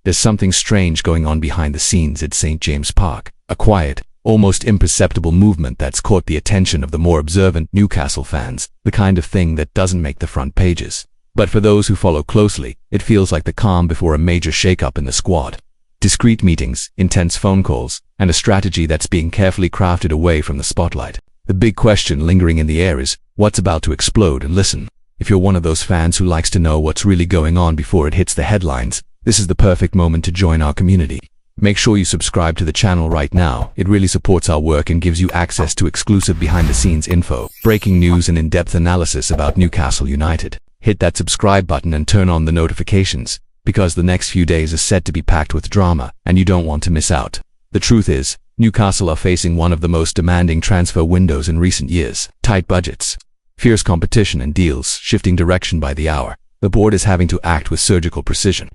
there's something strange going on behind the scenes at St. James Park. A quiet, almost imperceptible movement that's caught the attention of the more observant Newcastle fans, the kind of thing that doesn't make the front pages. But for those who follow closely, it feels like the calm before a major shake-up in the squad. Discreet meetings, intense phone calls, and a strategy that's being carefully crafted away from the spotlight. The big question lingering in the air is, what's about to explode? And listen, if you're one of those fans who likes to know what's really going on before it hits the headlines, this is the perfect moment to join our community. Make sure you subscribe to the channel right now. It really supports our work and gives you access to exclusive behind-the-scenes info, breaking news and in-depth analysis about Newcastle United. Hit that subscribe button and turn on the notifications, because the next few days are set to be packed with drama, and you don't want to miss out. The truth is, Newcastle are facing one of the most demanding transfer windows in recent years. Tight budgets, fierce competition, and deals shifting direction by the hour. The board is having to act with surgical precision.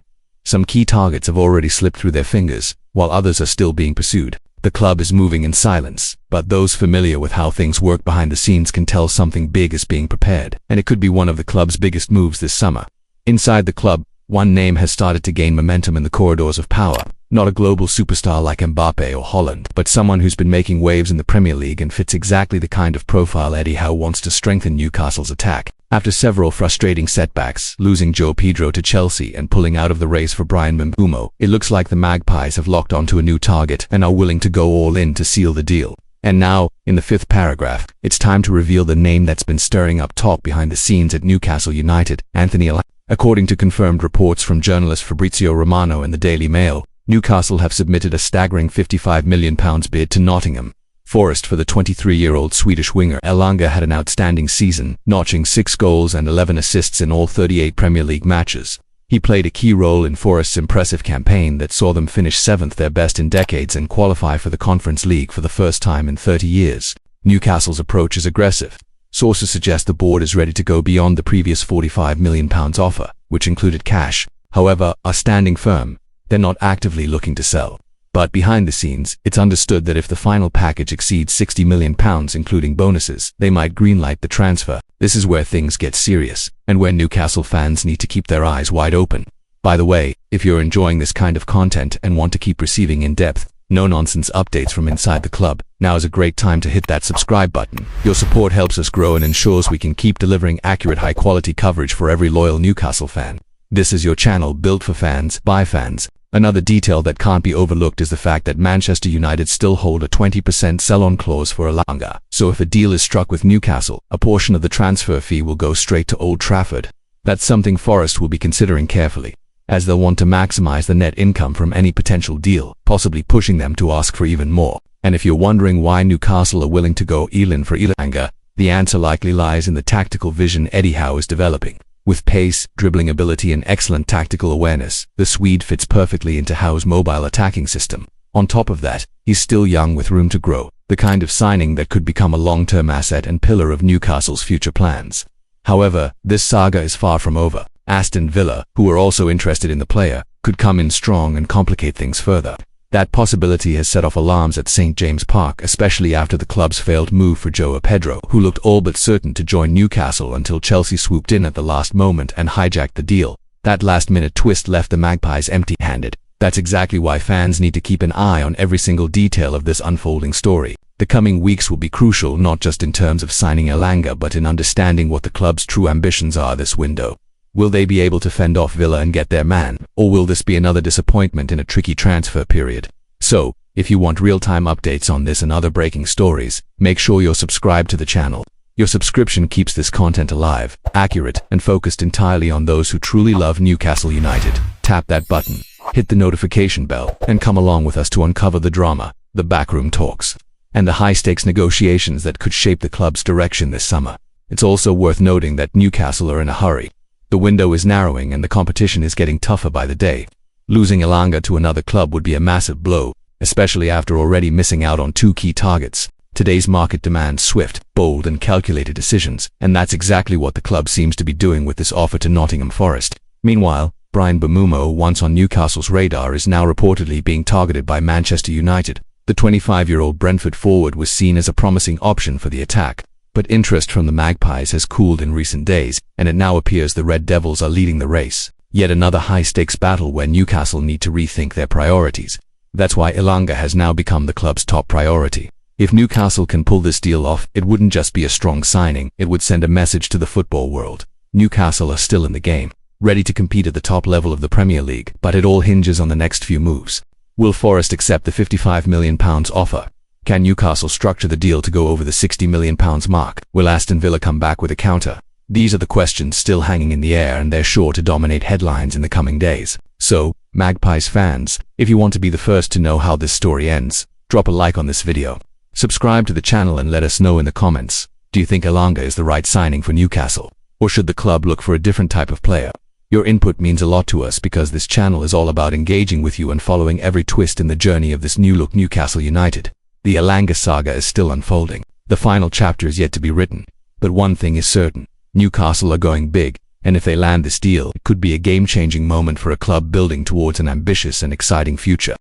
Some key targets have already slipped through their fingers, while others are still being pursued. The club is moving in silence, but those familiar with how things work behind the scenes can tell something big is being prepared, and it could be one of the club's biggest moves this summer. Inside the club, one name has started to gain momentum in the corridors of power. Not a global superstar like Mbappe or Holland, but someone who's been making waves in the Premier League and fits exactly the kind of profile Eddie Howe wants to strengthen Newcastle's attack. After several frustrating setbacks, losing Joe Pedro to Chelsea and pulling out of the race for Bryan Mbeumo, it looks like the Magpies have locked onto a new target and are willing to go all in to seal the deal. And now, in the fifth paragraph, it's time to reveal the name that's been stirring up talk behind the scenes at Newcastle United, Anthony Elanga. According to confirmed reports from journalist Fabrizio Romano in the Daily Mail, Newcastle have submitted a staggering £55 million bid to Nottingham Forest for the 23-year-old Swedish winger. Elanga had an outstanding season, notching 6 goals and 11 assists in all 38 Premier League matches. He played a key role in Forest's impressive campaign that saw them finish 7th, their best in decades, and qualify for the Conference League for the first time in 30 years. Newcastle's approach is aggressive. Sources suggest the board is ready to go beyond the previous £45 million offer, which included cash. However, are standing firm. They're not actively looking to sell. But behind the scenes, it's understood that if the final package exceeds £60 million, including bonuses, they might greenlight the transfer. This is where things get serious, and where Newcastle fans need to keep their eyes wide open. By the way, if you're enjoying this kind of content and want to keep receiving in-depth, no-nonsense updates from inside the club, now is a great time to hit that subscribe button. Your support helps us grow and ensures we can keep delivering accurate, high-quality coverage for every loyal Newcastle fan. This is your channel built for fans, by fans. Another detail that can't be overlooked is the fact that Manchester United still hold a 20% sell-on clause for Elanga. So if a deal is struck with Newcastle, a portion of the transfer fee will go straight to Old Trafford. That's something Forest will be considering carefully, as they'll want to maximize the net income from any potential deal, possibly pushing them to ask for even more. And if you're wondering why Newcastle are willing to go all-in for Elanga, the answer likely lies in the tactical vision Eddie Howe is developing. With pace, dribbling ability, and excellent tactical awareness, the Swede fits perfectly into Howe's mobile attacking system. On top of that, he's still young with room to grow, the kind of signing that could become a long-term asset and pillar of Newcastle's future plans. However, this saga is far from over. Aston Villa, who are also interested in the player, could come in strong and complicate things further. That possibility has set off alarms at St. James Park, especially after the club's failed move for Joe Pedro, who looked all but certain to join Newcastle until Chelsea swooped in at the last moment and hijacked the deal. That last-minute twist left the Magpies empty-handed. That's exactly why fans need to keep an eye on every single detail of this unfolding story. The coming weeks will be crucial, not just in terms of signing Elanga, but in understanding what the club's true ambitions are this window. Will they be able to fend off Villa and get their man, or will this be another disappointment in a tricky transfer period? So, if you want real-time updates on this and other breaking stories, make sure you're subscribed to the channel. Your subscription keeps this content alive, accurate, and focused entirely on those who truly love Newcastle United. Tap that button, hit the notification bell, and come along with us to uncover the drama, the backroom talks, and the high-stakes negotiations that could shape the club's direction this summer. It's also worth noting that Newcastle are in a hurry. The window is narrowing and the competition is getting tougher by the day. Losing Elanga to another club would be a massive blow, especially after already missing out on 2 key targets. Today's market demands swift, bold, and calculated decisions, and that's exactly what the club seems to be doing with this offer to Nottingham Forest. Meanwhile, Bryan Mbeumo, once on Newcastle's radar, is now reportedly being targeted by Manchester United. The 25-year-old Brentford forward was seen as a promising option for the attack, but interest from the Magpies has cooled in recent days, and it now appears the Red Devils are leading the race. Yet another high-stakes battle where Newcastle need to rethink their priorities. That's why Elanga has now become the club's top priority. If Newcastle can pull this deal off, it wouldn't just be a strong signing, it would send a message to the football world. Newcastle are still in the game, ready to compete at the top level of the Premier League, but it all hinges on the next few moves. Will Forest accept the £55 million offer? Can Newcastle structure the deal to go over the £60 million mark? Will Aston Villa come back with a counter? These are the questions still hanging in the air, and they're sure to dominate headlines in the coming days. So, Magpies fans, if you want to be the first to know how this story ends, drop a like on this video. Subscribe to the channel and let us know in the comments. Do you think Elanga is the right signing for Newcastle? Or should the club look for a different type of player? Your input means a lot to us because this channel is all about engaging with you and following every twist in the journey of this new look Newcastle United. The Elanga saga is still unfolding. The final chapter is yet to be written. But one thing is certain. Newcastle are going big, and if they land this deal, it could be a game-changing moment for a club building towards an ambitious and exciting future.